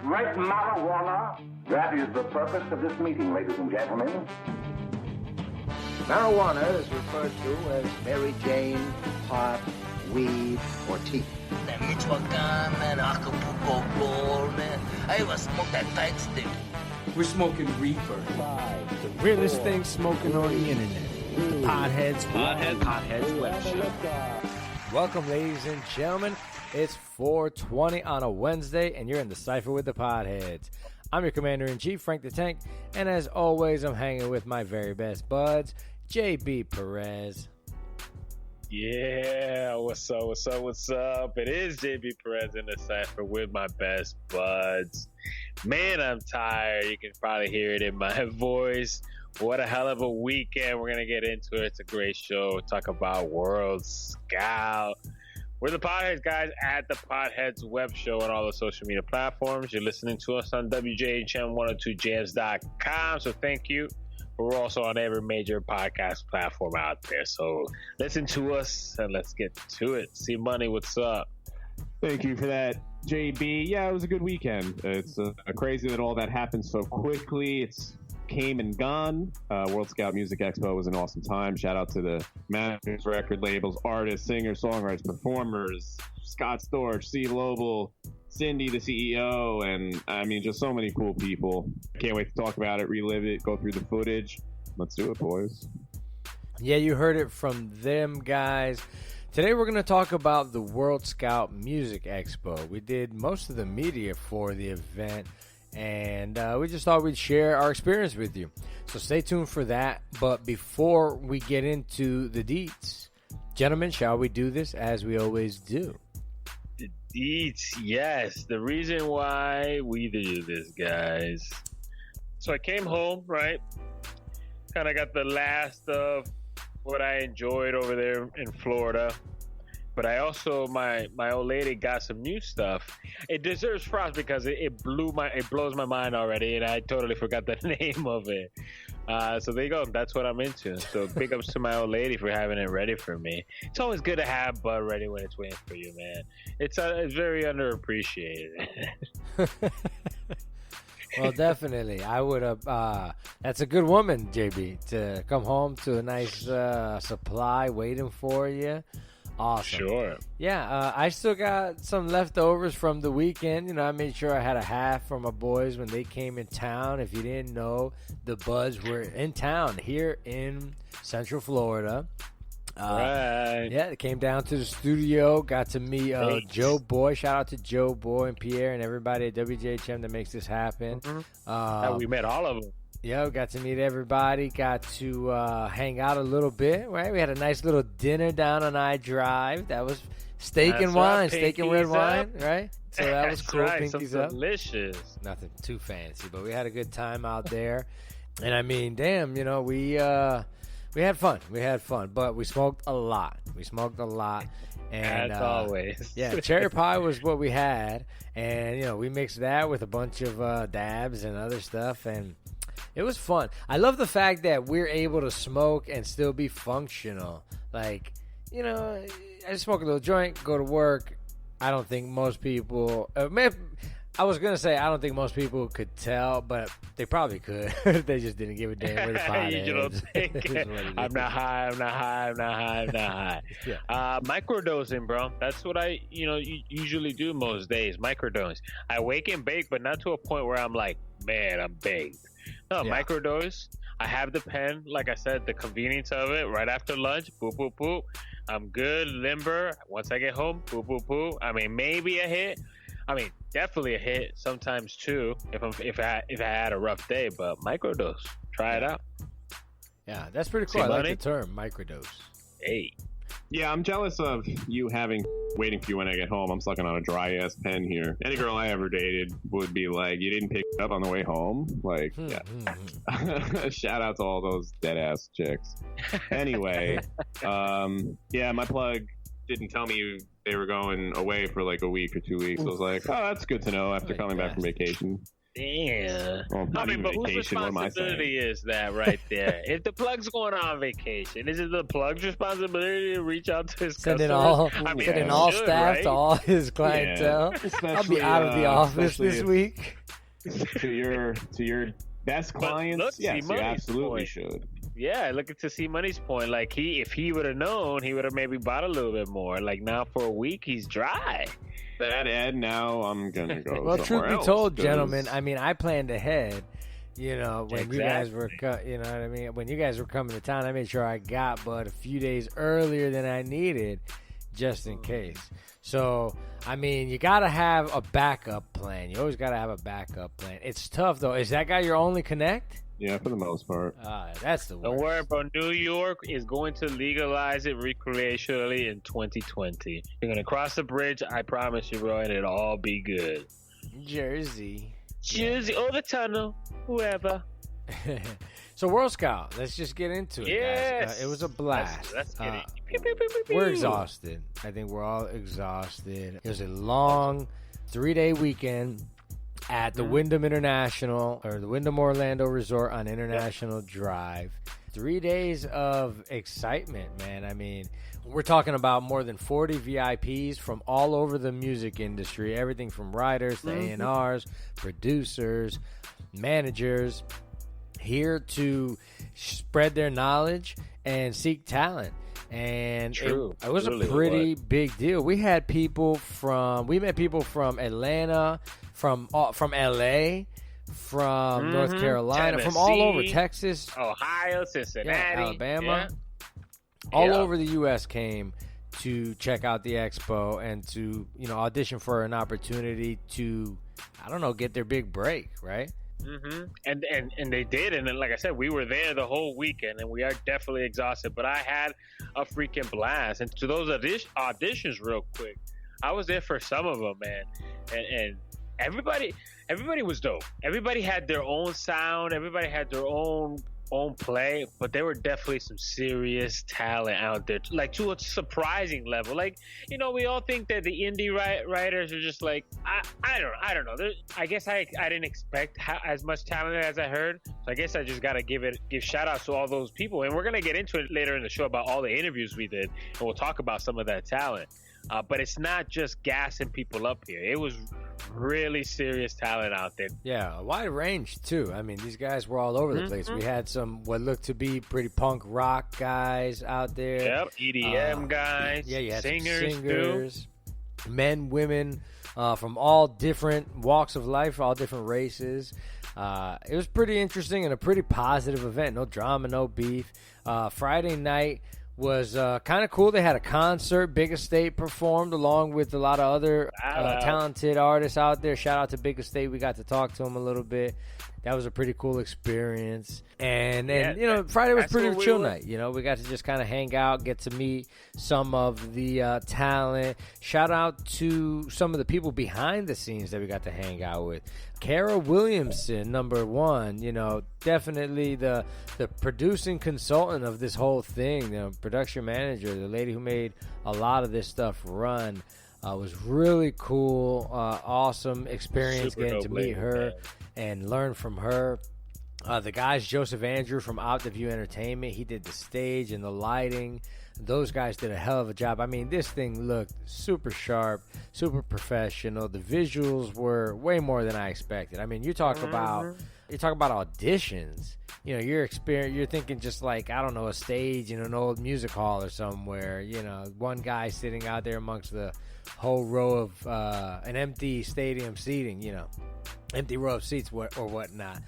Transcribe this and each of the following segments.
Great marijuana. That is the purpose of this meeting, ladies and gentlemen. Marijuana is referred to as Mary Jane, pot, weed, or tea. That Michoacan, man, Acapulco Gold, man. I even smoke that tight stick. We're smoking reefer. The realest thing smoking on the internet. The Podheads Web Show. Welcome, ladies and gentlemen. It's 4:20 on a Wednesday, and you're in the Cypher with the Podheads. I'm your Commander-in-Chief, Frank the Tank, and as always, I'm hanging with my very best buds, JB Perez. Yeah, what's up? It is JB Perez in the Cypher with my best buds. Man, I'm tired. You can probably hear it in my voice. What a hell of a weekend. We're going to get into it. It's a great show. We'll talk about World-Scout. We're the Podheads guys at the Podheads Web Show on all the social media platforms. You're listening to us on WJHM102jams.com, so thank you. We're also on every major podcast platform out there. So listen to us and let's get to it. See Money, what's up? Thank you for that, JB. Yeah, it was a good weekend. It's crazy that all that happened so quickly. It's came and gone. WorldScout Music Expo was an awesome time. Shout out to the managers, record labels, artists, singers, songwriters, performers, Scott Storch, C.R.O.W.N, Cindy, the CEO, and I mean, just so many cool people. Can't wait to talk about it, relive it, go through the footage. Let's do it, boys. Yeah, you heard it from them guys. Today we're going to talk about the WorldScout Music Expo. We did most of the media for the event, and we just thought we'd share our experience with you. So stay tuned for that. But before we get into the deets, gentlemen, shall we do this as we always do? The deets, yes. The reason why we do this, guys. So I came home, right? Kind of got the last of what I enjoyed over there in Florida. But I also, my old lady got some new stuff. It deserves props because it blows my mind already, and I totally forgot the name of it. So there you go. That's what I'm into. So big ups to my old lady for having it ready for me. It's always good to have bud ready when it's waiting for you, man. It's very underappreciated. Well, definitely. I would have. That's a good woman, JB, to come home to a nice supply waiting for you. Awesome. Sure. Yeah, I still got some leftovers from the weekend. You know, I made sure I had a half for my boys when they came in town. If you didn't know, the Buds were in town here in Central Florida. Right. Yeah, they came down to the studio, got to meet Joe Boy. Shout out to Joe Boy and Pierre and everybody at WJHM that makes this happen. Mm-hmm. We met all of them. Yeah, got to meet everybody, got to hang out a little bit, right? We had a nice little dinner down on I-Drive. That was steak and wine, steak and red wine, right? So that was cool. Right. Pinkies Some up. Delicious. Nothing too fancy, but we had a good time out there. And I mean, damn, you know, we had fun. We had fun, but we smoked a lot. And, as always. Yeah, cherry pie was what we had. And, you know, we mixed that with a bunch of dabs and other stuff, and it was fun. I love the fact that we're able to smoke and still be functional. Like, you know, I just smoke a little joint, go to work. I don't think most people I was going to say I don't think most people could tell, but they probably could. They just didn't give a damn where the pot is. You don't think I'm not high. Yeah. Microdosing, bro. That's what I usually do most days. Microdose. I wake and bake, but not to a point where I'm like, man, I'm baked. No, yeah. Microdose. I have the pen, like I said, the convenience of it. Right after lunch, boop, boop, boop. I'm good, limber. Once I get home, boop, boop, boop. I mean, maybe a hit. I mean, definitely a hit. Sometimes two, if I had a rough day. But microdose, try it out. Yeah, that's pretty cool. I like the term microdose. Hey. Yeah, I'm jealous of you waiting for you when I get home. I'm sucking on a dry ass pen here. Any girl I ever dated would be like, you didn't pick it up on the way home? Like, yeah. Shout out to all those dead ass chicks. Anyway, yeah, my plug didn't tell me they were going away for like a week or 2 weeks. I was like, oh, that's good to know after coming back from vacation. Yeah. Well, I mean, but whose vacation, what am I responsibility is that right there? If the plug's going on vacation, is it the plug's responsibility to reach out to his Sending customers? sending all should, staff right? to all his clientele. Especially, I'll be out of the office especially this week. to your best clients. look, Yes, see, you money's absolutely point. should. Yeah, look at to see Money's point. Like if he would have known, he would have maybe bought a little bit more. Like now for a week, he's dry. That Ed, now I'm gonna go. Well, truth somewhere be else, told, 'cause- gentlemen, I mean, I planned ahead. You know, when you guys were, Exactly. you know what I mean? When you guys were coming to town, I made sure I got but a few days earlier than I needed, just in case. So, I mean, you got to have a backup plan. You always got to have a backup plan. It's tough, though. Is that guy your only connect? Yeah, for the most part. That's the worst. Don't worry, bro. New York is going to legalize it recreationally in 2020. You're gonna cross the bridge. I promise you, bro, and it'll all be good. Jersey. Jersey, or the tunnel, whoever. So, World Scout, let's just get into it, guys. Yes. It was a blast. Let's get it. We're exhausted. I think we're all exhausted. It was a long 3-day weekend at the Wyndham International, or the Wyndham Orlando Resort on International Drive. 3 days of excitement, man. I mean, we're talking about more than 40 VIPs from all over the music industry, everything from writers to A&Rs, producers, managers, here to spread their knowledge and seek talent. And True. it was Really a pretty big deal. We met people from Atlanta, from LA, from North Carolina, from all over Texas, Ohio, Cincinnati, Alabama, yeah. all over the U.S. came to check out the expo and to audition for an opportunity to, I don't know, get their big break, right? Mm-hmm. And they did, and then, like I said, we were there the whole weekend, and we are definitely exhausted. But I had a freaking blast. And to those auditions, real quick, I was there for some of them, man, and everybody was dope. Everybody had their own sound. Everybody had their own play, but there were definitely some serious talent out there, like to a surprising level. Like, we all think that the indie writers are just like, I don't know. I guess I didn't expect as much talent as I heard. So I guess I just gotta give shout outs to all those people. And we're gonna get into it later in the show about all the interviews we did, and we'll talk about some of that talent. But it's not just gassing people up here. It was really serious talent out there. Yeah, a wide range, too. I mean, these guys were all over the place. We had some what looked to be pretty punk rock guys out there. Yep, EDM guys. Yeah, you had singers, some singers, men, women, from all different walks of life, all different races. It was pretty interesting and a pretty positive event. No drama, no beef. Friday night was kind of cool. They had a concert. Bigga State performed along with a lot of other talented artists out there. Shout out to Bigga State. We got to talk to him a little bit. That was a pretty cool experience. And Friday was pretty chill night. We got to just kind of hang out, get to meet some of the talent. Shout out to some of the people behind the scenes that we got to hang out with. Kara Williamson, number one, definitely the producing consultant of this whole thing, production manager, the lady who made a lot of this stuff run. Was really cool, awesome experience. Super getting to meet her and learn from her. The guys, Joseph Andrew from Out the View Entertainment, he did the stage and the lighting. Those guys did a hell of a job. I mean, this thing looked super sharp, super professional. The visuals were way more than I expected. I mean, you talk about auditions. You're thinking just like, I don't know, a stage in an old music hall or somewhere. One guy sitting out there amongst the whole row of an empty stadium seating. Empty row of seats or whatnot.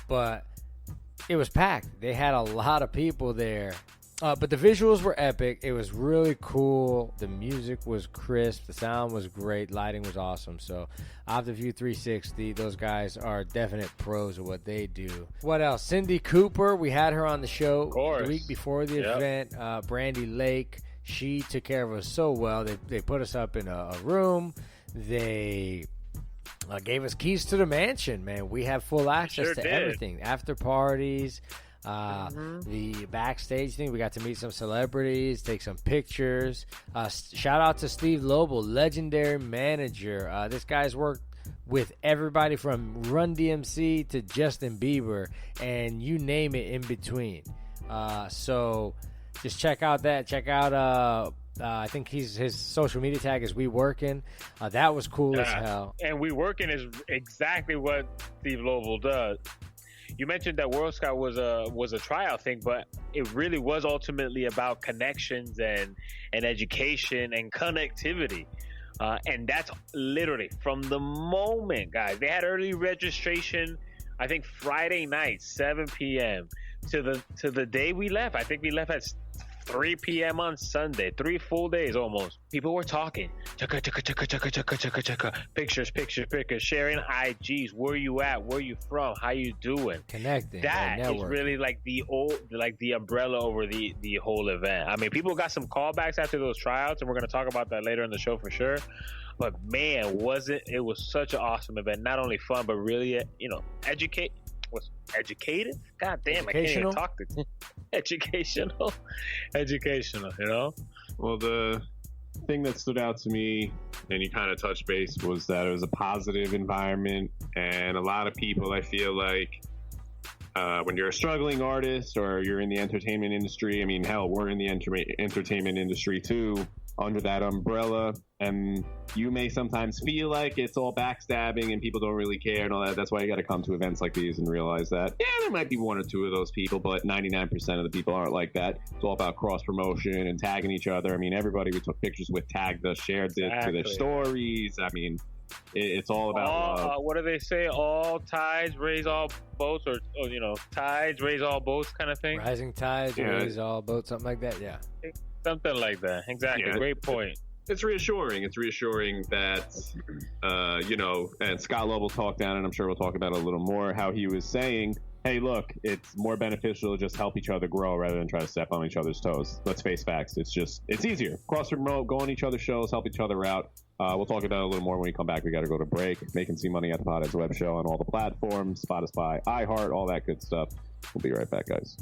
But it was packed. They had a lot of people there. But the visuals were epic. It was really cool. The music was crisp. The sound was great. Lighting was awesome. So, Off the View 360, those guys are definite pros at what they do. What else? Cindy Cooper, we had her on the show the week before the event. Brandy Lake, she took care of us so well. They put us up in a room. They gave us keys to the mansion, man. We have full access to everything. After parties. The backstage thing, we got to meet some celebrities, take some pictures. Shout out to Steve Lobel, legendary manager. This guy's worked with everybody from Run DMC to Justin Bieber and you name it in between. So just check out that. Check out, I think his social media tag is We Workin'. That was cool as hell. And We Workin' is exactly what Steve Lovell does. You mentioned that WorldScout was a tryout thing, but it really was ultimately about connections and education and connectivity. And that's literally from the moment, guys. They had early registration, I think Friday night, 7 p.m. to the day we left. I think we left at 3 p.m. on Sunday, 3 full days almost. People were talking, pictures, sharing IGs. Where you at? Where you from? How you doing? Connecting. That is really like the umbrella over the whole event. I mean, people got some callbacks after those tryouts, and we're gonna talk about that later in the show for sure. But man, it was such an awesome event. Not only fun, but really, was educative. God damn, I can't even talk to educational, you know. Well, the thing that stood out to me, and you kind of touched base, was that it was a positive environment, and a lot of people, I feel like, when you're a struggling artist or you're in the entertainment industry, I mean, hell, we're in the entertainment industry too, under that umbrella, and you may sometimes feel like it's all backstabbing and people don't really care and all that. That's why you got to come to events like these and realize that, yeah, there might be one or two of those people, but 99% of the people aren't like that. It's all about cross-promotion and tagging each other. I mean, everybody we took pictures with tagged us, shared it to their stories. I mean, it's all about what do they say? All tides raise all boats, or tides raise all boats kind of thing? Rising tides raise all boats, something like that, yeah. Something like that. Exactly. Yeah. Great point. It's reassuring. It's reassuring that, and Scott Love will talk down, and I'm sure we'll talk about it a little more, how he was saying, hey, look, it's more beneficial to just help each other grow rather than try to step on each other's toes. Let's face facts. It's easier. Cross-promote, go on each other's shows, help each other out. We'll talk about it a little more when we come back. We got to go to break. Making Some Money at the Potheads Web Show on all the platforms, Spotify, iHeart, all that good stuff. We'll be right back, guys.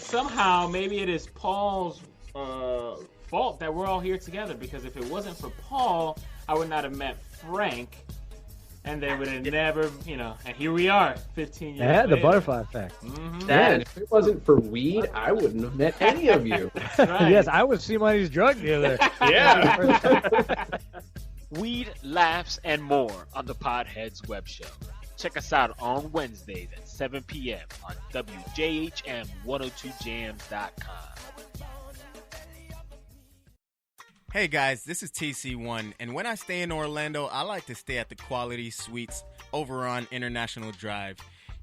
Somehow, maybe it is Paul's fault that we're all here together, because if it wasn't for Paul, I would not have met Frank, and they would have never, and here we are, 15 years later. The butterfly effect. Mm-hmm. And if it wasn't for weed, I wouldn't have met any of you. Right. Yes, I was C-Money's drug dealer. Yeah. Weed, laughs, and more on the Podheads Web Show. Check us out on Wednesdays at 7 p.m. on WJHM102jams.com. Hey guys, this is TC1, and when I stay in Orlando, I like to stay at the Quality Suites over on International Drive.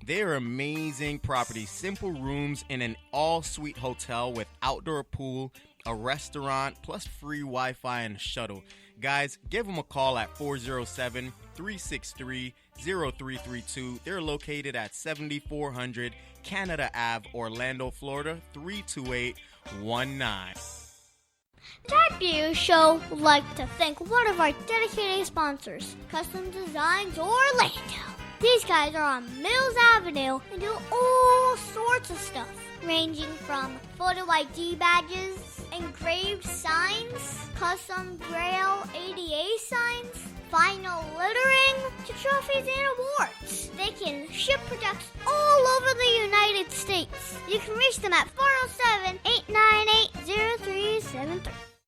They are amazing properties, simple rooms in an all-suite hotel with outdoor pool, a restaurant, plus free Wi-Fi and a shuttle. Guys, give them a call at 407-363-0332. They're located at 7400 Canada Ave, Orlando, Florida, 32819. The Type Beer Show would like to thank one of our dedicated sponsors, Custom Designs Orlando. These guys are on Mills Avenue and do all sorts of stuff, ranging from photo ID badges, engraved signs, custom Braille ADA signs, vinyl lettering, to trophies and awards. They can ship products all over the United States. You can reach them at 407-898-0373.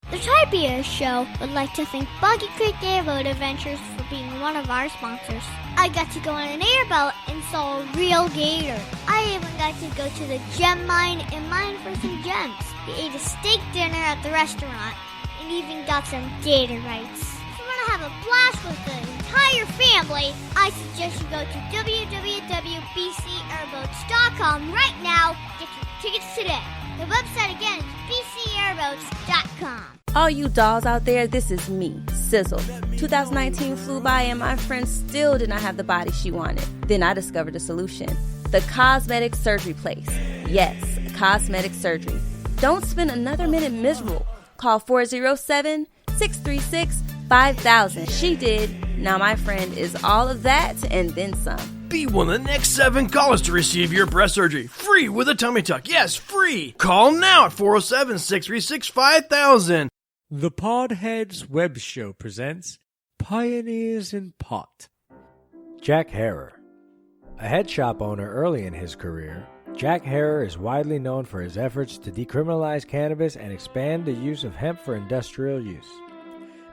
The Tri-Beer Show would like to thank Boggy Creek Airboat Adventures for being one of our sponsors. I got to go on an airboat and saw a real gator. I even got to go to the gem mine and mine for some gems. We ate a steak dinner at the restaurant and even got some gator rights. If you want to have a blast with the entire family, I suggest you go to www.bcairboats.com right now. Get your tickets today. The website again is bcairboats.com. All you dolls out there, this is me, Sizzle. 2019 flew by and my friend still did not have the body she wanted. Then I discovered a solution. The Cosmetic Surgery Place. Yes, cosmetic surgery. Don't spend another minute miserable. Call 407-636-5000. She did. Now, my friend is all of that and then some. Be one of the next 7 callers to receive your breast surgery free with a tummy tuck. Yes, free. Call now at 407-636-5000. The Podheads Web Show presents Pioneers in Pot. Jack Herer. A head shop owner early in his career, Jack Herer is widely known for his efforts to decriminalize cannabis and expand the use of hemp for industrial use.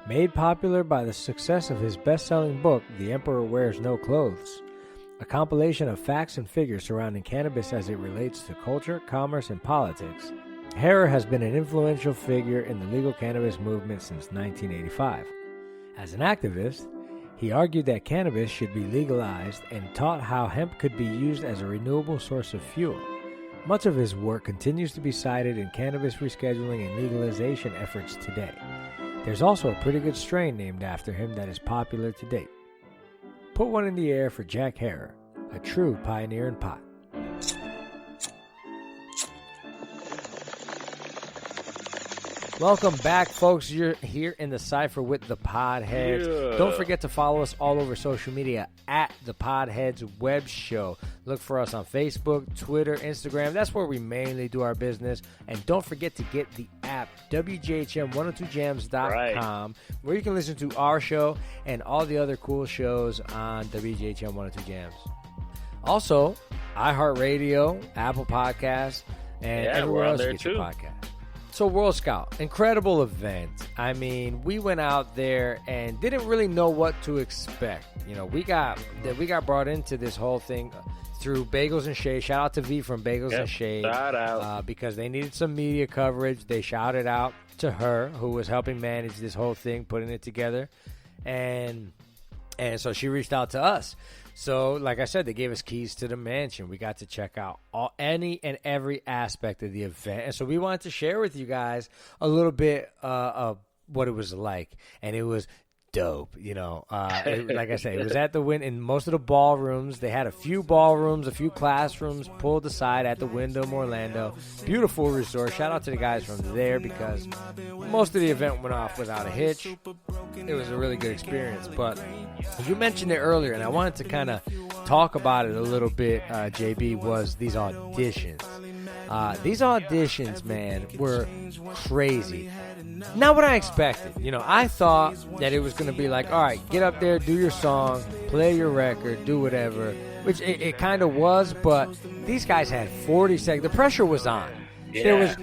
Made popular by the success of his best-selling book, The Emperor Wears No Clothes, a compilation of facts and figures surrounding cannabis as it relates to culture, commerce, and politics, Herer has been an influential figure in the legal cannabis movement since 1985. As an activist, he argued that cannabis should be legalized and taught how hemp could be used as a renewable source of fuel. Much of his work continues to be cited in cannabis rescheduling and legalization efforts today. There's also a pretty good strain named after him that is popular to date. Put one in the air for Jack Herer, a true pioneer in pot. Welcome back, folks. You're here in the Cypher with the Podheads. Yeah. Don't forget to follow us all over social media at the Podheads Web Show. Look for us on Facebook, Twitter, Instagram. That's where we mainly do our business. And don't forget to get the app, WJHM102jams.com, where you can listen to our show and all the other cool shows on WJHM 102 Jams. Also, iHeartRadio, Apple Podcasts, and everywhere else you get your podcast. So WorldScout, incredible event. I mean, we went out there and didn't really know what to expect. You know, we got brought into this whole thing through Bagels and Shade. Shout out to V from Bagels and Shade. Shout out. Because they needed some media coverage. They shouted out to her, who was helping manage this whole thing, putting it together. And so she reached out to us. So, like I said, they gave us keys to the mansion. We got to check out any and every aspect of the event. And so we wanted to share with you guys a little bit of what it was like. And it was dope, you know. Like I said, it was at the Wynn in most of the ballrooms. They had a few ballrooms, a few classrooms pulled aside at the Wyndham Orlando. Beautiful resort. Shout out to the guys from there because most of the event went off without a hitch. It was a really good experience. But you mentioned it earlier, and I wanted to kind of talk about it a little bit, JB, was these auditions. These auditions, man, were crazy. Not what I expected. You know, I thought that it was going to be like, all right, get up there, do your song, play your record, do whatever, which it kind of was, but these guys had 40 seconds. The pressure was on. Yeah.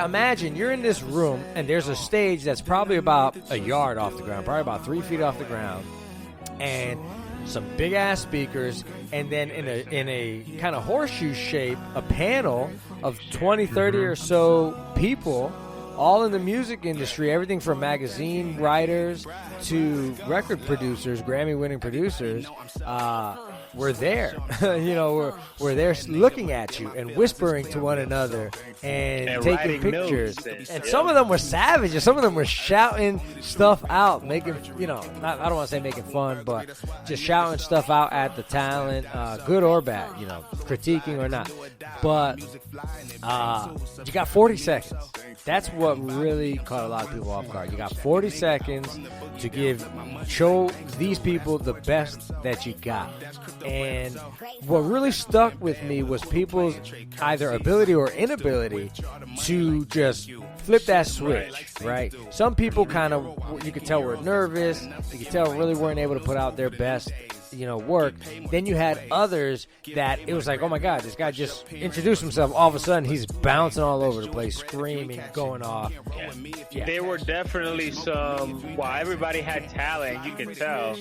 Imagine you're in this room, and there's a stage that's probably about a yard off the ground, probably about 3 feet off the ground, and some big ass speakers, and then in a kind of horseshoe shape, a panel of 20, 30 or so people, all in the music industry, everything from magazine writers to record producers, Grammy-winning producers, were there. You know, we're there looking at you and whispering to one another and taking pictures. And some of them were savage, and some of them were shouting stuff out, making, you know, I don't want to say making fun, but just shouting stuff out at the talent, good or bad, you know, critiquing or not. But you got 40 seconds. That's what really caught a lot of people off guard. You got 40 seconds to show these people the best that you got. And what really stuck with me was people's either ability or inability to just flip that switch, right? Some people kind of, you could tell were nervous. You could tell really weren't able to put out their best, you know, work. Then you had others that it was like, oh my God, this guy just introduced himself. All of a sudden, he's bouncing all over the place, screaming, going off. Yeah. There were definitely while everybody had talent, you could tell,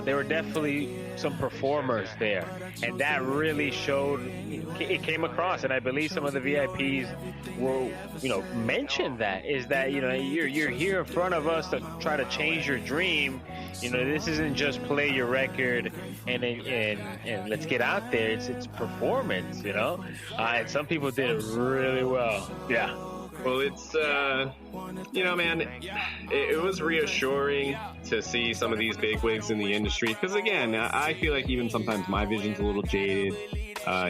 there were definitely some performers there. And that really showed, it came across. And I believe some of the VIPs were, you know, mentioned that, is that, you know, you're here in front of us to try to change your dream. You know, this isn't just play your record and let's get out there. It's performance, you know. And some people did it really well. Yeah. Well, it's you know, man, it was reassuring to see some of these bigwigs in the industry because, again, I feel like even sometimes my vision's a little jaded.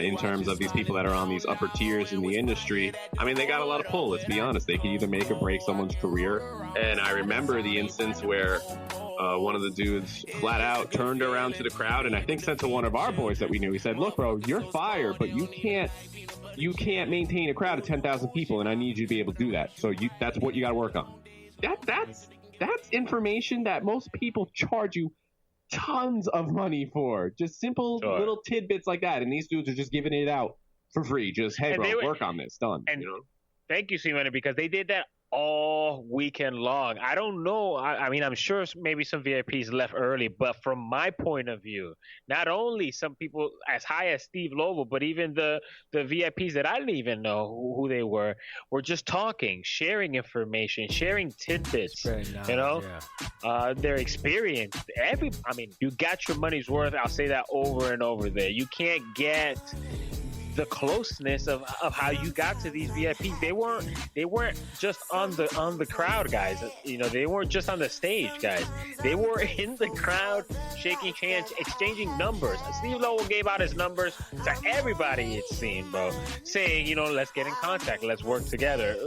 in terms of these people that are on these upper tiers in the industry. I mean, they got a lot of pull, let's be honest. They can either make or break someone's career. And I remember the instance where one of the dudes flat out turned around to the crowd and I think said to one of our boys that we knew, he said, look, bro, you're fired, but you can't maintain a crowd of 10,000 people, and I need you to be able to do that. So that's what you got to work on. That's information that most people charge you tons of money for. Just simple little tidbits like that, and these dudes are just giving it out for free. Just, hey, bro, work on this. Done. And thank you, C.R.O.W.N, because they did that all weekend long. I don't know. I mean, I'm sure maybe some VIPs left early, but from my point of view, not only some people as high as Steve Lobo, but even the VIPs that I didn't even know who they were just talking, sharing information, sharing tidbits, their experience. I mean, you got your money's worth. I'll say that over and over there. You can't get the closeness of how you got to these VIPs. They weren't just on the crowd, guys. They weren't just on the stage, guys. They were in the crowd, shaking hands, exchanging numbers. Steve Lowe gave out his numbers to everybody, it seemed, bro, saying, let's get in contact, let's work together.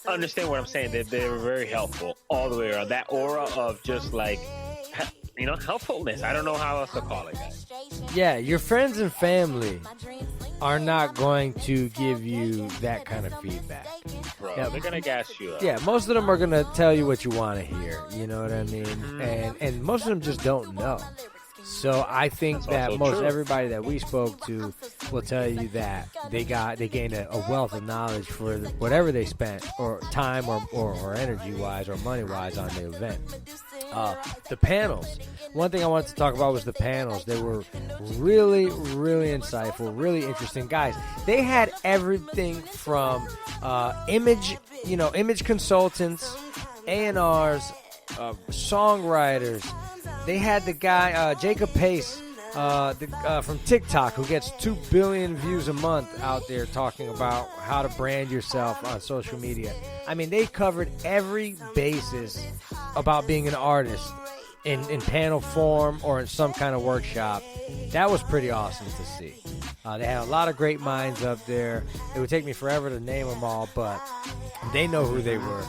Understand what I'm saying? They were very helpful all the way around. That aura of just like, helpfulness. I don't know how else to call it, guys. Yeah, your friends and family are not going to give you that kind of feedback. Bro, they're going to gas you up. Yeah, most of them are going to tell you what you want to hear. You know what I mean? And most of them just don't know. So I think that most everybody that we spoke to will tell you that they gained a wealth of knowledge for whatever they spent, or time or energy wise or money wise on the event. The panels. One thing I wanted to talk about was the panels. They were really, really insightful, really interesting. Guys, they had everything from image consultants, A&Rs, songwriters. They had the guy, Jacob Pace, from TikTok, who gets 2 billion views a month out there talking about how to brand yourself on social media. I mean, they covered every basis about being an artist in panel form or in some kind of workshop. That was pretty awesome to see. They had a lot of great minds up there. It would take me forever to name them all, but they know who they were.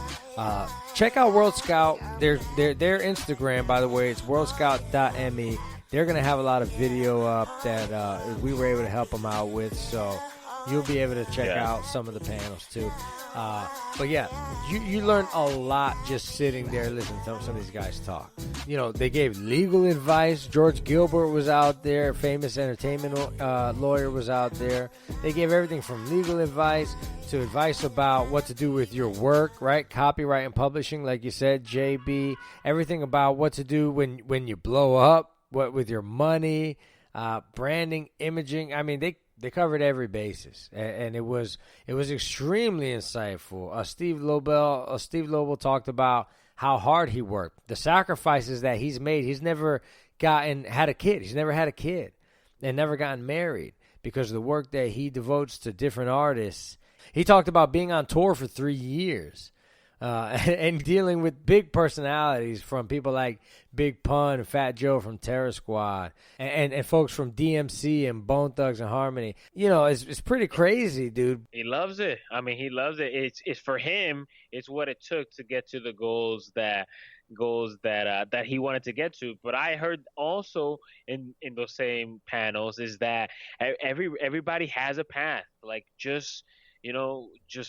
Check out WorldScout. Their Instagram, by the way, it's worldscout.me. They're going to have a lot of video up that we were able to help them out with, so you'll be able to check out some of the panels too. But yeah, you learn a lot just sitting there listening to some of these guys talk. They gave legal advice. George Gilbert was out there. Famous entertainment lawyer was out there. They gave everything from legal advice to advice about what to do with your work, right? Copyright and publishing, like you said, JB. Everything about what to do when you blow up, what with your money, branding, imaging. I mean, they covered every basis, and it was extremely insightful. Steve Lobo talked about how hard he worked, the sacrifices that he's made. He's never had a kid. He's never had a kid and never gotten married because of the work that he devotes to different artists. He talked about being on tour for 3 years. And dealing with big personalities from people like Big Pun and Fat Joe from Terror Squad and folks from DMC and Bone Thugs and Harmony. It's pretty crazy, dude. He loves it. I mean, he loves it. It's for him. It's what it took to get to the goals that he wanted to get to. But I heard also in those same panels is that everybody has a path. Like just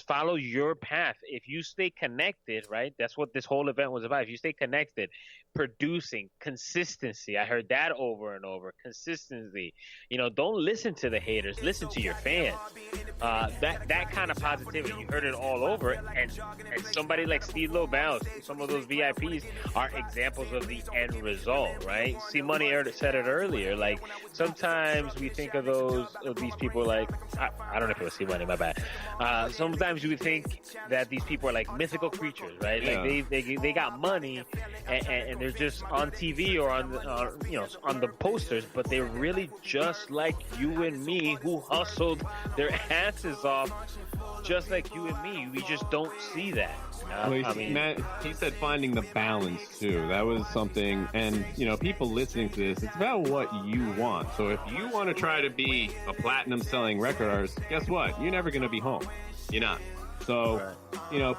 follow your path. If you stay connected, right? That's what this whole event was about. If you stay connected, producing, consistency. I heard that over and over. Consistency. Don't listen to the haters. Listen to your fans. That kind of positivity. You heard it all over. And somebody like Steve Lowe, some of those VIPs are examples of the end result, right? C-Money said it earlier. Like, sometimes we think of these people like, I don't know if it was C-Money, my bad. Sometimes we think that these people are like mythical creatures, right? Like they got money and they're just on TV or on the posters, but they're really just like you and me who hustled their asses off just like you and me. We just don't see that. Matt, he said finding the balance too. That was something, and people listening to this, it's about what you want. So if you want to try to be a platinum selling record artist, guess what? You're never going to be home. You're not. So,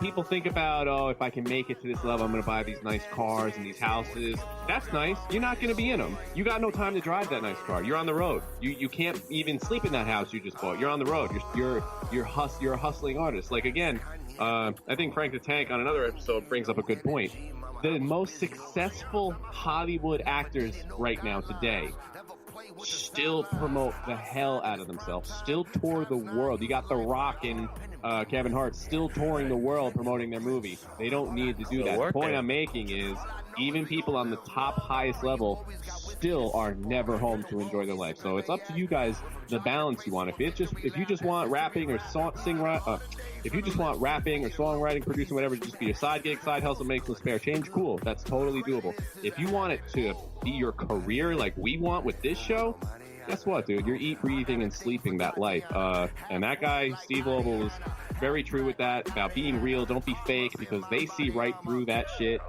people think about, if I can make it to this level, I'm going to buy these nice cars and these houses. That's nice. You're not going to be in them. You got no time to drive that nice car. You're on the road. You can't even sleep in that house you just bought. You're on the road. You're a hustling artist. Like, again, I think Frank the Tank on another episode brings up a good point. The most successful Hollywood actors right now today still promote the hell out of themselves, still tour the world. You got The Rock and Kevin Hart still touring the world promoting their movie. They don't need to do that. The point I'm making is even people on the top highest level still are never home to enjoy their life. So it's up to you guys the balance you want. If you just want rapping or if you just want rapping or songwriting, producing, whatever, just be your side gig, side hustle, make some spare change, cool. That's totally doable. If you want it to be your career like we want with this show, guess what, dude? You're eat, breathing, and sleeping that life. And that guy, Steve Lobel, was very true with that, about being real. Don't be fake, because they see right through that shit.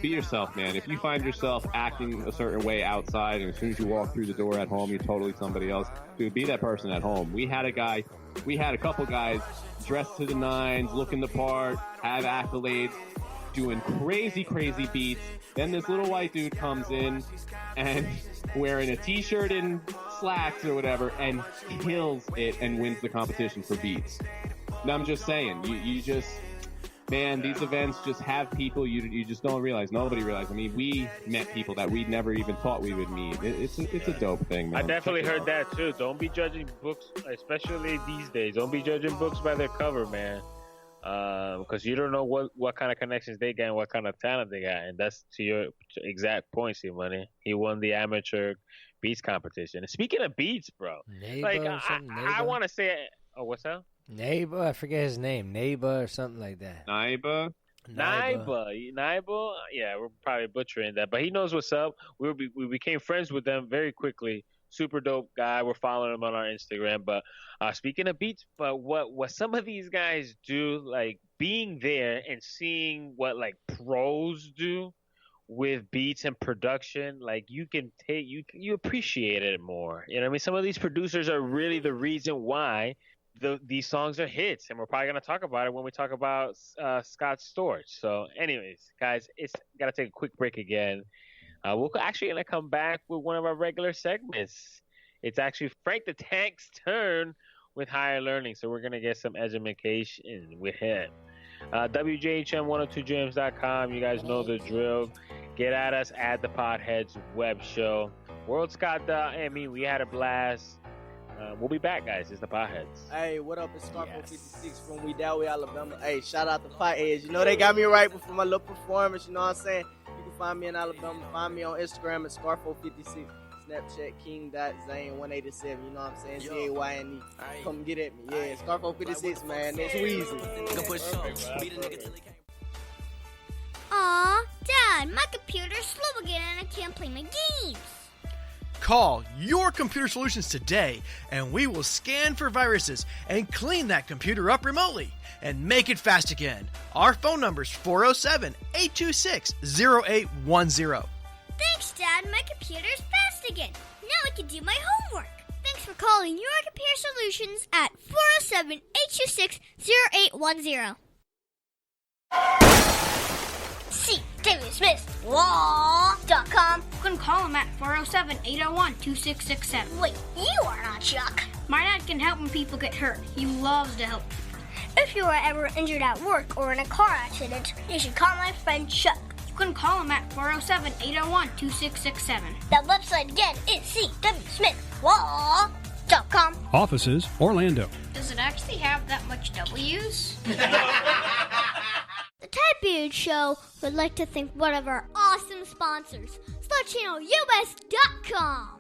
Be yourself, man. If you find yourself acting a certain way outside, and as soon as you walk through the door at home, you're totally somebody else, dude, be that person at home. We had a couple guys dressed to the nines, looking the part, have accolades, doing crazy beats. Then this little white dude comes in and wearing a t-shirt and slacks or whatever and kills it and wins the competition for beats. Now, I'm just saying, you just... Man, these events just have people you just don't realize. Nobody realizes. I mean, we met people that we never even thought we would meet. It's a dope thing, man. I definitely heard that too. Don't be judging books, especially these days. Don't be judging books by their cover, man. Because you don't know what kind of connections they got and what kind of talent they got. And that's to your exact point, C-Money. He won the amateur beats competition. And speaking of beats, bro, I want to say, what's that? Neighbor, I forget his name. Neighbor or something like that. Naiba. Yeah, we're probably butchering that, but he knows what's up. We became friends with them very quickly. Super dope guy. We're following him on our Instagram. But speaking of beats, but what some of these guys do, like being there and seeing what like pros do with beats and production, like you appreciate it more. You know what I mean? Some of these producers are really the reason why these songs are hits, and we're probably going to talk about it when we talk about Scott Storch. So anyways, guys, it's got to take a quick break again. We're actually going to come back with one of our regular segments. It's actually Frank the Tank's turn with Higher Learning, so we're going to get some education with him. WJHM102jams.com. You guys know the drill. Get at us at the Podheads Web Show. WorldScout.me. We had a blast. We'll be back, guys. It's the Potheads. Hey, what up? It's Scarfo 56 from Wedowee, Alabama. Hey, shout out to Potheads. You know they got me right before my little performance. You know what I'm saying? You can find me in Alabama. Find me on Instagram at Scarfo 56. Snapchat King.Zane187. You know what I'm saying? ZAYNE. Come get at me. Yeah, Scarfo 56, man. That's Weezy. Aw, Dad, my computer's slow again and I can't play my games. Call Your Computer Solutions today, and we will scan for viruses and clean that computer up remotely and make it fast again. Our phone number is 407-826-0810. Thanks, Dad. My computer's fast again. Now I can do my homework. Thanks for calling Your Computer Solutions at 407-826-0810. C.W.Smith.com. You can call him at 407-801-2667. Wait, you are not Chuck. My dad can help when people get hurt. He loves to help people. If you are ever injured at work or in a car accident, you should call my friend Chuck. You can call him at 407-801-2667. The website again is C.W.Smith.com. Offices, Orlando. Does it actually have that much W's? The Type Beard Show would like to thank one of our awesome sponsors, SlutChannelUS.com.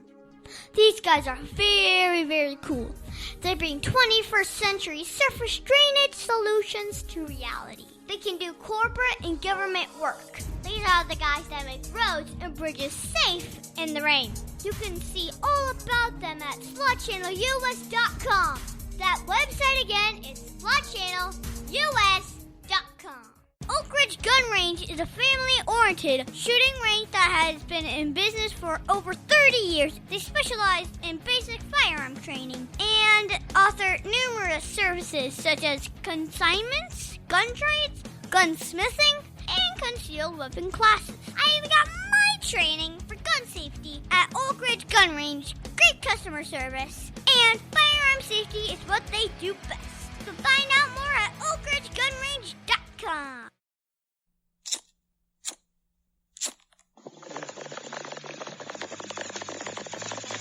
These guys are very, very cool. They bring 21st century surface drainage solutions to reality. They can do corporate and government work. These are the guys that make roads and bridges safe in the rain. You can see all about them at SlutChannelUS.com. That website again is SpotChannelUS.com. Oak Ridge Gun Range is a family-oriented shooting range that has been in business for over 30 years. They specialize in basic firearm training and offer numerous services such as consignments, gun trades, gunsmithing, and concealed weapon classes. I even got my training for gun safety at Oak Ridge Gun Range. Great customer service, and firearm safety is what they do best. So find out more at oakridgegunrange.com.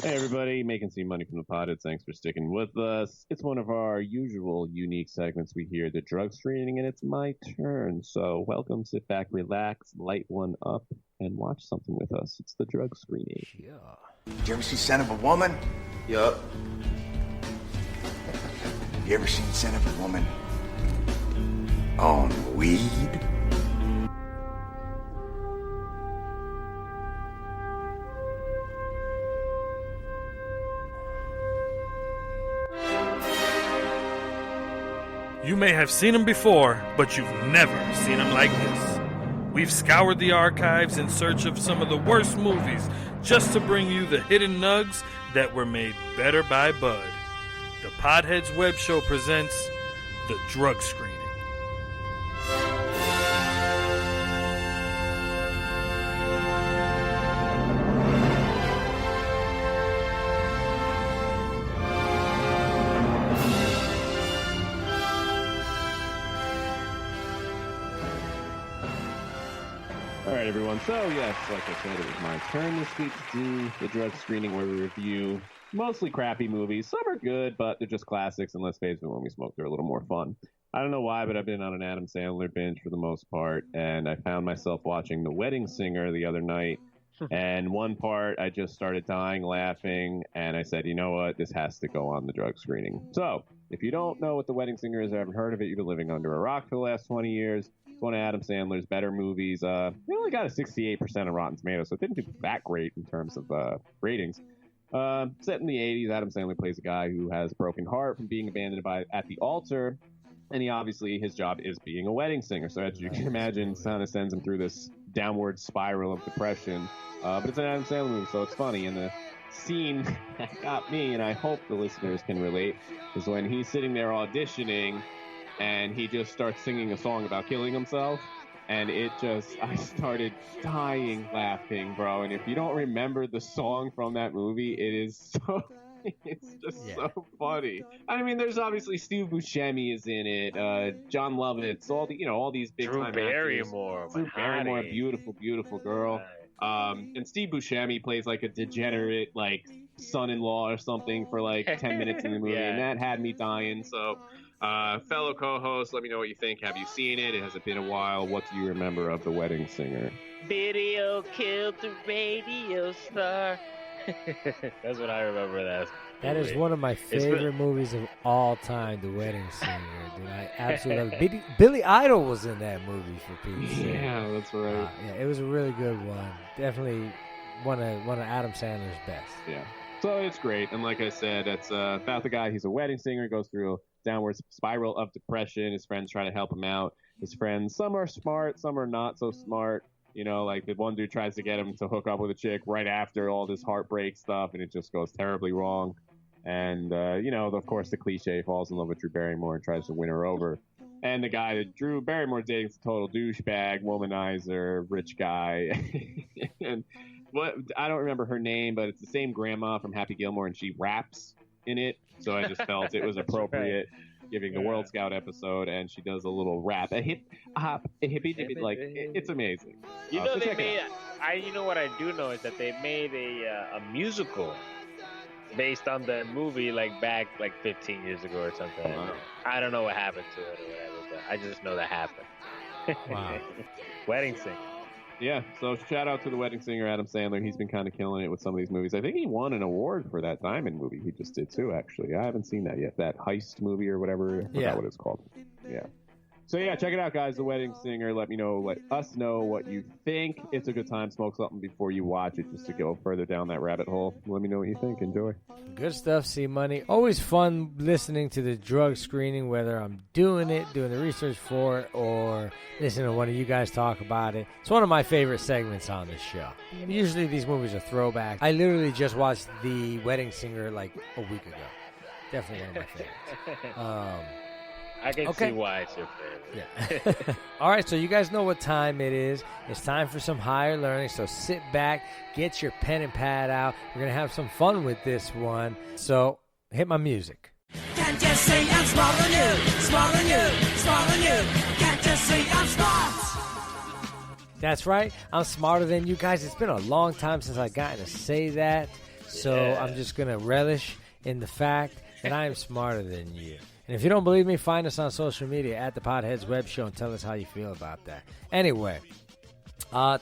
Hey everybody, making some money from the potted. Thanks for sticking with us. It's one of our usual unique segments we hear, the drug screening, and it's my turn. So welcome, sit back, relax, light one up, and watch something with us. It's the drug screening. Yeah. Did you ever see Son of a Woman? Yup. You ever seen Son of a Woman on weed? You may have seen him before, but you've never seen him like this. We've scoured the archives in search of some of the worst movies just to bring you the hidden nugs that were made better by Bud. The Podheads Web Show presents The Drug Screening. All right, everyone. So, yes, like I said, it was my turn this week to do the drug screening where we review mostly crappy movies. Some are good, but they're just classics, and let's face it, when we smoke, they're a little more fun. I don't know why, but I've been on an Adam Sandler binge for the most part, and I found myself watching The Wedding Singer the other night, and one part I just started dying laughing, and I said, you know what, this has to go on the drug screening. So, if you don't know what The Wedding Singer is or haven't heard of it, you've been living under a rock for the last 20 years. It's one of Adam Sandler's better movies. It only got a 68% of Rotten Tomatoes, so it didn't do that great in terms of ratings. Set in the 80s, Adam Sandler plays a guy who has a broken heart from being abandoned at the altar, and his job is being a wedding singer. So as you can imagine, kind of sends him through this downward spiral of depression. But it's an Adam Sandler movie, so it's funny. And the scene that got me, and I hope the listeners can relate, is when he's sitting there auditioning, and he just starts singing a song about killing himself. And I started dying laughing, bro. And if you don't remember the song from that movie, it's just so funny. I mean, there's obviously Steve Buscemi is in it, John Lovitz, all these big time actors. Drew Barrymore, beautiful, beautiful girl. And Steve Buscemi plays like a degenerate, like son-in-law or something for like 10 minutes in the movie, and that had me dying. So. Fellow co-host, let me know what you think. Have you seen it? It hasn't been a while. What do you remember of The Wedding Singer? Video killed the radio star. That's what I remember that. That is one of my favorite movies of all time, The Wedding Singer, dude. I absolutely love it. Billy Idol was in that movie, for Pete's sake. Yeah, that's right. It was a really good one. Definitely one of Adam Sandler's best. Yeah. So it's great. And like I said, it's about the guy. He's a wedding singer, goes through a downward spiral of depression. His friends try to help him out. His friends, some are smart, some are not so smart. You know, like the one dude tries to get him to hook up with a chick right after all this heartbreak stuff, and it just goes terribly wrong. And, of course, the cliche, falls in love with Drew Barrymore and tries to win her over. And the guy that Drew Barrymore dating is a total douchebag, womanizer, rich guy. And I don't remember her name, but it's the same grandma from Happy Gilmore, and she raps in it. So I just felt it was appropriate giving the WorldScout episode, and she does a little rap, a hip hop, a hippie dippy, like it's amazing. You know what I do know is that they made a musical based on the movie back 15 years ago or something. Wow. I don't know what happened to it or whatever, but I just know that happened. Wow. Wedding Singer. Yeah, so shout out to The Wedding Singer, Adam Sandler. He's been kind of killing it with some of these movies. I think he won an award for that Diamond movie he just did too, actually. I haven't seen that yet. That heist movie or whatever. I forgot what it's called. Yeah. So yeah, check it out, guys. The Wedding Singer. Let us know what you think. It's a good time. Smoke something before you watch it, just to go further down that rabbit hole. Let me know what you think. Enjoy. Good stuff, C-Money. Always fun listening to the drug screening, whether I'm doing the research for it, or listening to one of you guys talk about it. It's one of my favorite segments on this show. Usually these movies are throwback. I literally just watched The Wedding Singer like a week ago. Definitely one of my favorites. I can see why it's your favorite. Yeah. All right, so you guys know what time it is. It's time for some higher learning, so sit back, get your pen and pad out. We're going to have some fun with this one. So hit my music. Can't just say I'm smarter than you, smarter than you, smarter than you. Can't just say I'm smart. That's right. I'm smarter than you guys. It's been a long time since I've gotten to say that, so I'm just going to relish in the fact that I am smarter than you. And if you don't believe me, find us on social media at the Potheads Web Show and tell us how you feel about that. Anyway,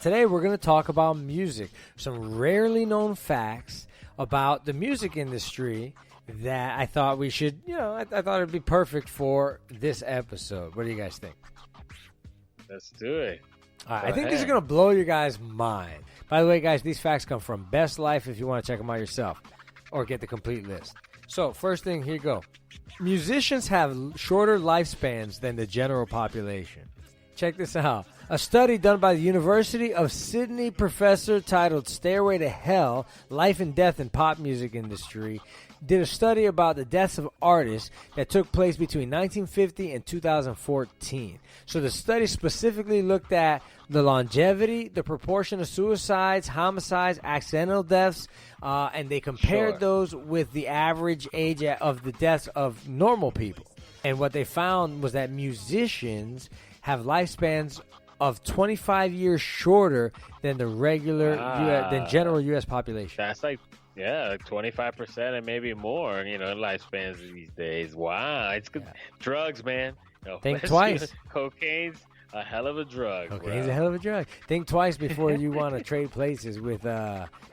today we're going to talk about music. Some rarely known facts about the music industry that I thought we should, I thought it would be perfect for this episode. What do you guys think? Let's do it. I think this is going to blow your guys' mind. By the way, guys, these facts come from Best Life if you want to check them out yourself or get the complete list. So, first thing, here you go. Musicians have shorter lifespans than the general population. Check this out. A study done by the University of Sydney professor titled Stairway to Hell, Life and Death in Pop Music Industry did a study about the deaths of artists that took place between 1950 and 2014. So the study specifically looked at the longevity, the proportion of suicides, homicides, accidental deaths, and they compared those with the average age of the deaths of normal people. And what they found was that musicians have lifespans of 25 years shorter than the regular than general U.S. population. That's like 25% and maybe more, lifespans these days. Wow, it's good. Drugs, man. Think twice. Cocaine's a hell of a drug. Cocaine's a hell of a drug. Think twice before you want to trade places with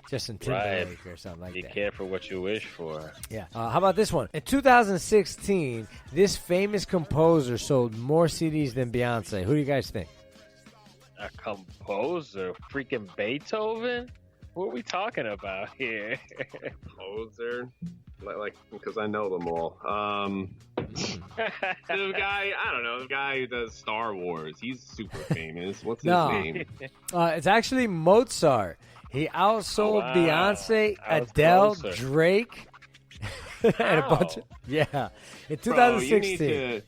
Justin Timberlake or something like that. Be careful what you wish for. Yeah. How about this one? In 2016, this famous composer sold more CDs than Beyonce. Who do you guys think? A composer? Freaking Beethoven? What are we talking about here? Composer? Like, because I know them all. The guy, I don't know, the guy who does Star Wars. He's super famous. What's his name? It's actually Mozart. He outsold Beyonce, Adele, closer. Drake, and a bunch of... Yeah. In 2016.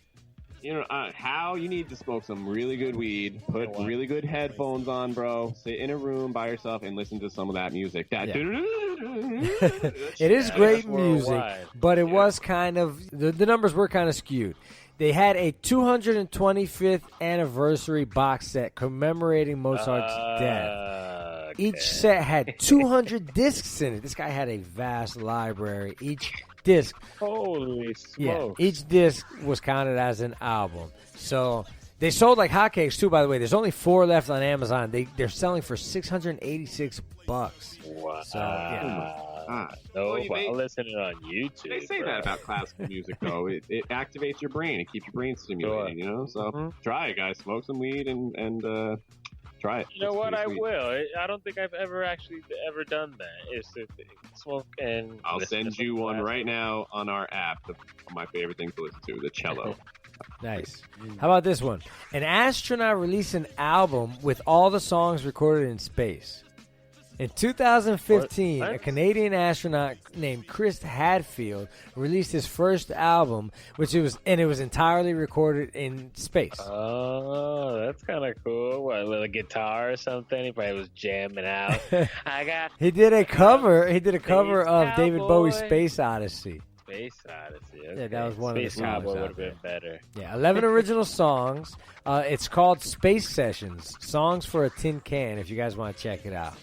Bro, you need to smoke some really good weed, put really good headphones on, bro, sit in a room by yourself and listen to some of that music. It is great music, but it was kind of, the numbers were kind of skewed. They had a 225th anniversary box set commemorating Mozart's death. Each set had 200 discs in it. This guy had a vast library. Each disc. Holy smokes. Yeah, each disc was counted as an album. So they sold like hotcakes too, by the way. There's only 4 left on Amazon. They're selling for $686. Wow. So, yeah. I'll listen it on YouTube. They say that about classical music, though. It activates your brain. It keeps your brain stimulated, So try it, guys. Smoke some weed and try it. You know what? I will. I don't think I've ever done that. It's to smoke and... I'll send you one right now on our app. My favorite thing to listen to, the cello. Nice. How about this one? An astronaut released an album with all the songs recorded in space. In 2015, a Canadian astronaut named Chris Hadfield released his first album, it was entirely recorded in space. Oh, that's kind of cool. What, a little guitar or something? He probably was jamming out. He did a cover of David Bowie's Space Odyssey. Space Odyssey. Okay. Yeah, that was one Space of the songs. Cowboy would have been better. Yeah, 11 original songs. It's called Space Sessions, Songs for a Tin Can, if you guys want to check it out.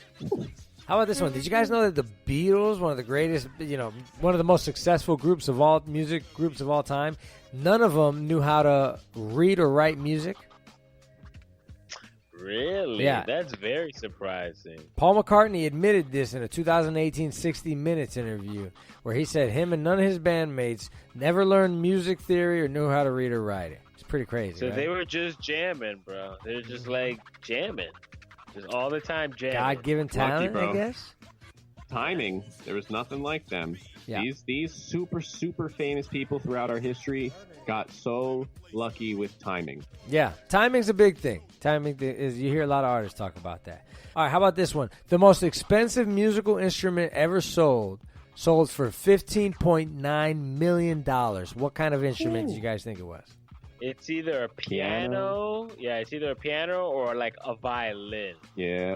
How about this one? Did you guys know that the Beatles, one of the greatest, one of the most successful music groups of all time, none of them knew how to read or write music? Really? Yeah. That's very surprising. Paul McCartney admitted this in a 2018 60 Minutes interview, where he said him and none of his bandmates never learned music theory or knew how to read or write it. It's pretty crazy. So right? they were just jamming, bro. They were just like jamming, just all the time jamming. God-given talent, bro. I guess. Timing. There was nothing like them. Yeah. These super famous people throughout our history got so lucky with timing. Yeah, timing's a big thing. Timing is, you hear a lot of artists talk about that. All right, how about this one? The most expensive musical instrument ever sold for $15.9 million. What kind of instrument do you guys think it was? It's either a piano. Yeah, it's either a piano or like a violin. Yeah.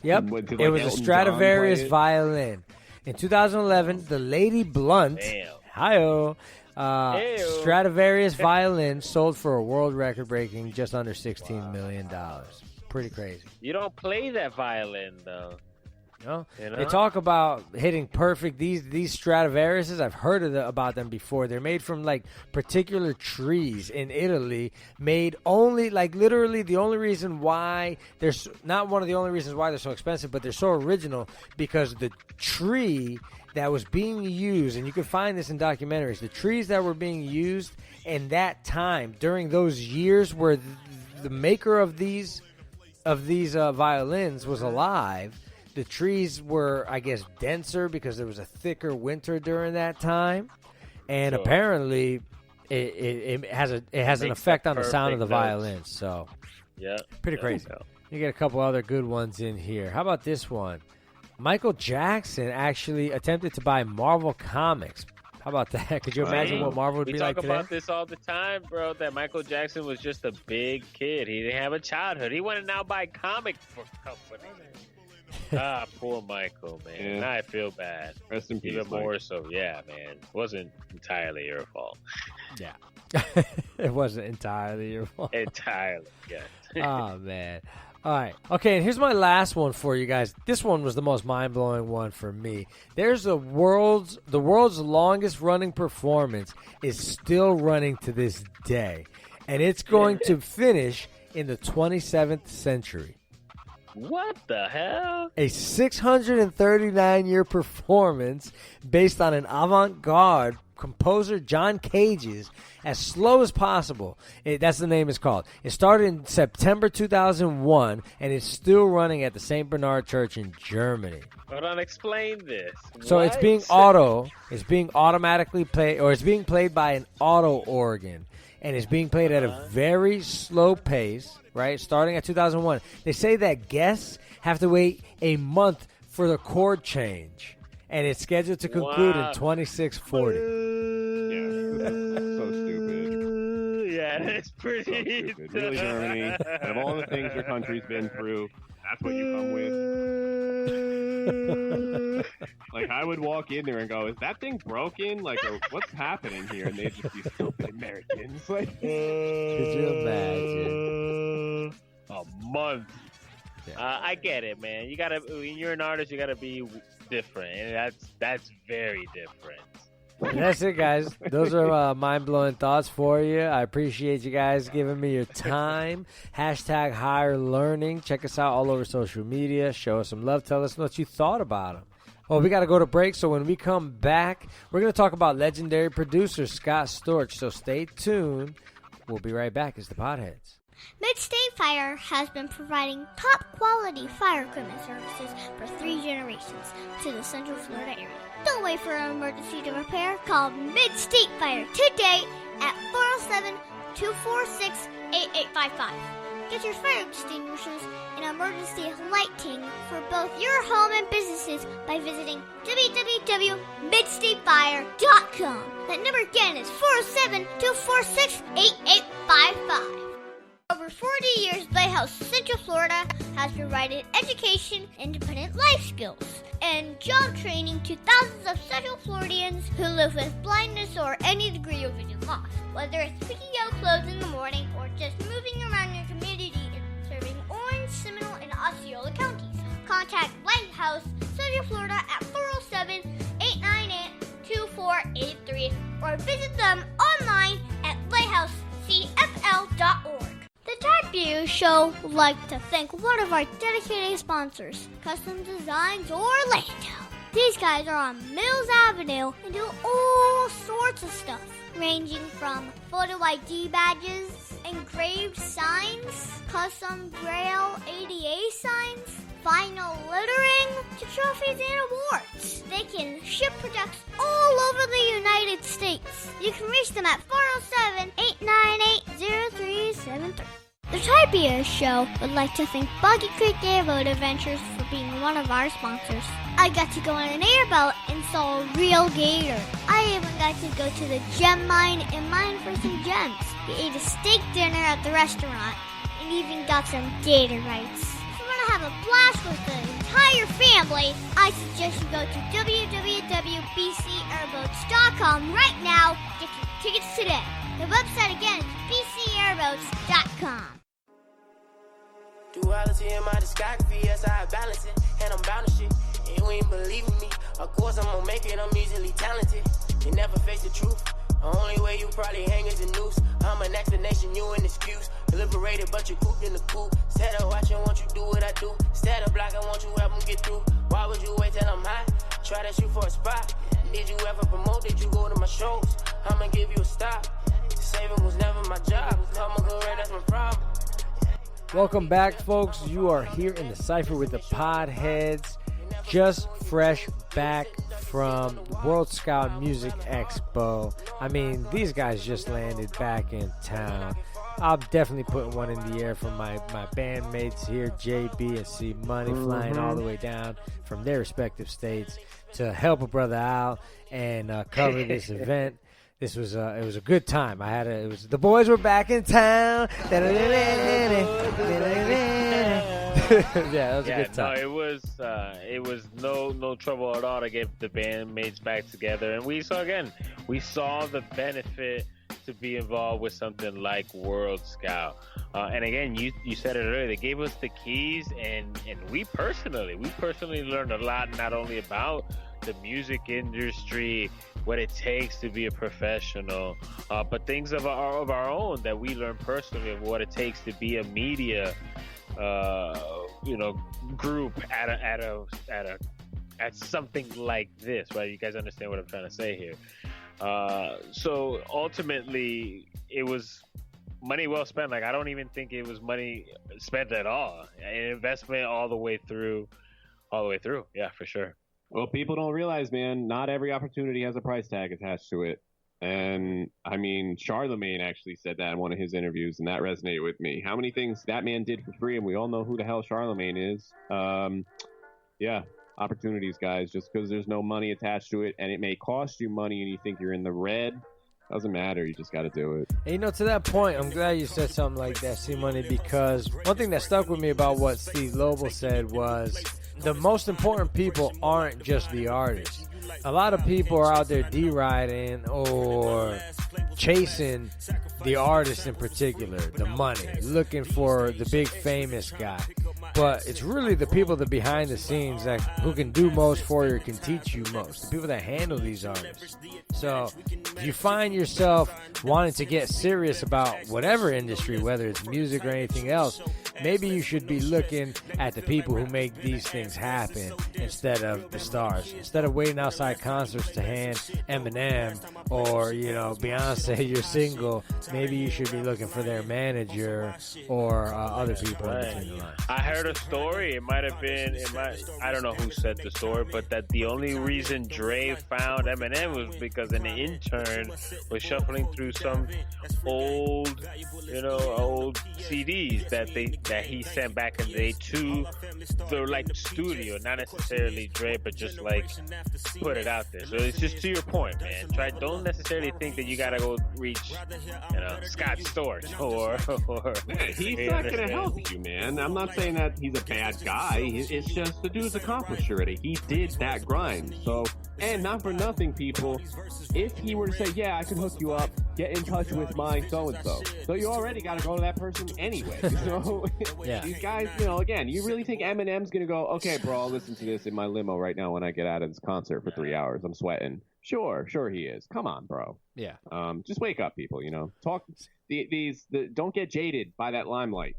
Yep, it was a Stradivarius violin. In 2011, the Lady Blunt, hi-oh, Stradivarius violin sold for a world record-breaking just under $16 million. Pretty crazy. You don't play that violin, though. No? You know? They talk about hitting perfect. These Stradivariuses, I've heard about them before. They're made from like particular trees in Italy, made only like literally the only reason why they're not one of the only reasons why they're so expensive, but they're so original because the tree that was being used, and you can find this in documentaries, the trees that were being used in that time during those years where the maker of these violins was alive. The trees were, I guess, denser because there was a thicker winter during that time, and apparently, it has an effect on the sound of the violins. So, yeah, pretty crazy. You get a couple other good ones in here. How about this one? Michael Jackson actually attempted to buy Marvel Comics. How about that? Could you imagine what Marvel would be like today? We talk about this all the time, bro, that Michael Jackson was just a big kid. He didn't have a childhood. He went to now buy comic book companies. Poor Michael, man. Yeah. Now I feel bad. Rest in peace, Even more Mike. so. Yeah, man. It wasn't entirely your fault. Yeah. It wasn't entirely your fault. Entirely, yeah. Oh, man. All right. Okay, and here's my last one for you guys. This one was the most mind-blowing one for me. There's the world's longest running performance is still running to this day, and it's going to finish in the 27th century. What the hell? A 639-year performance based on an avant-garde composer John Cage's As Slow as Possible. That's the name it's called. It started in September 2001, and it's still running at the St. Bernard Church in Germany. Hold on, explain this. So What? it's being automatically played, or it's being played by an auto organ, and it's being played at a very slow pace, right? Starting at 2001. They say that guests have to wait a month for the chord change, and it's scheduled to conclude in 2640. That's so stupid. Yeah, that's pretty. So stupid. Really, Germany, out of all the things your country's been through, that's what you come with. Like, I would walk in there and go, is that thing broken? Like, or, what's happening here? And they'd just be stupid Americans. Like, could you imagine? A month. Yeah. I get it, man. You gotta, when you're an artist, you gotta be different, and that's very different. And that's it, guys. Those are mind-blowing thoughts for you. I appreciate you guys giving me your time. Hashtag Higher Learning. Check us out all over social media. Show us some love. Tell us what you thought about them. Well, we got to go to break, so when we come back, we're going to talk about legendary producer Scott Storch. So stay tuned. We'll be right back. It's the Potheads. Mid-State Fire has been providing top-quality fire equipment services for 3 generations to the Central Florida area. Don't wait for an emergency to repair. Call Mid-State Fire today at 407-246-8855. Get your fire extinguishers and emergency lighting for both your home and businesses by visiting www.midstatefire.com. That number again is 407-246-8855. Over 40 years, Lighthouse Central Florida has provided education, independent life skills, and job training to thousands of Central Floridians who live with blindness or any degree of vision loss. Whether it's picking out clothes in the morning or just moving around your community and serving Orange, Seminole, and Osceola counties, contact Lighthouse Central Florida at 407-898-2483 or visit them online at lighthousecfl.org. The Type U Show would like to thank one of our dedicated sponsors, Custom Designs Orlando. These guys are on Mills Avenue and do all sorts of stuff. ranging from photo ID badges, engraved signs, custom Braille ADA signs, vinyl lettering, to trophies and awards. They can ship products all over the United States. You can reach them at 407-898-0373. The Tribia Show would like to thank Boggy Creek Airboat Adventures for being one of our sponsors. I got to go on an airboat and saw a real gator. I even got to go to the gem mine and mine for some gems. We ate a steak dinner at the restaurant and even got some gator bites. If you want to have a blast with the entire family, I suggest you go to www.bcairboats.com right now. Get your tickets today. The website again is bcairboats.com. Duality in my discography, yes, I balance it, and I'm bound to shit. And you ain't believing me, of course I'm gonna make it, I'm easily talented. You never face the truth, the only way you probably hang is a noose. I'm an explanation, you an excuse. Liberated, but you cooped in the coop. Instead of watching, won't you do what I do? Instead of blocking, won't you help them get through? Why would you wait till I'm high? Try to shoot for a spot. Did you ever promote? Did you go to my shows? I'ma give you a stop. Saving was never my job. Come on, career, that's my problem. Welcome back, folks. You are here in the Cypher with the Podheads. Just fresh back from WorldScout Music Expo. I mean, these guys just landed back in town. I'm definitely putting one in the air for my bandmates here, JB and C Money, flying all the way down from their respective states to help a brother out and cover this event. It was a good time. The boys were back in town. Yeah, that was a good time. No, it was no trouble at all to get the bandmates back together, and we saw the benefit to be involved with something like WorldScout. And again, you said it earlier. They gave us the keys, and we personally learned a lot, not only about the music industry, what it takes to be a professional, but things of our own that we learned personally of what it takes to be a media, group at something like this, right? You guys understand what I'm trying to say here. So ultimately, it was money well spent. Like, I don't even think it was money spent at all. An investment all the way through. Yeah, for sure. Well, people don't realize, man, not every opportunity has a price tag attached to it. And, I mean, C.R.O.W.N actually said that in one of his interviews, and that resonated with me. How many things that man did for free, and we all know who the hell C.R.O.W.N is. Yeah, opportunities, guys. Just because there's no money attached to it, and it may cost you money and you think you're in the red, doesn't matter. You just got to do it. And, to that point, I'm glad you said something like that, C-Money, because one thing that stuck with me about what Steve Lobel said was the most important people aren't just the artists. A lot of people are out there deriding or chasing the artist in particular, the money, looking for the big famous guy. But it's really the people that behind the scenes who can do most for you, can teach you most, the people that handle these artists. So if you find yourself wanting to get serious about whatever industry, whether it's music or anything else, maybe you should be looking at the people who make these things happen instead of the stars. Instead of waiting outside concerts to hand Eminem or, Beyonce your single, maybe you should be looking for their manager or other people in between the lines. I heard a story. I don't know who said the story, but that the only reason Dre found Eminem was because an intern was shuffling through some old CDs that he sent back in the day to the studio, not necessarily Dre, but just put it out there. So it's just to your point, man. Don't necessarily think that you gotta go reach, Scott Storch or he's not gonna help you, man. I'm not saying that he's a bad guy. It's just the dude's accomplished already. He did that grind. So, and not for nothing, people, if he were to say, yeah, I can hook you up, get in touch with my so-and-so. So you already got to go to that person anyway. So yeah. These guys, again, you really think Eminem's going to go, okay, bro, I'll listen to this in my limo right now when I get out of this concert for 3 hours. I'm sweating. Sure he is. Come on, bro. Yeah. Just wake up, people, Talk, don't get jaded by that limelight.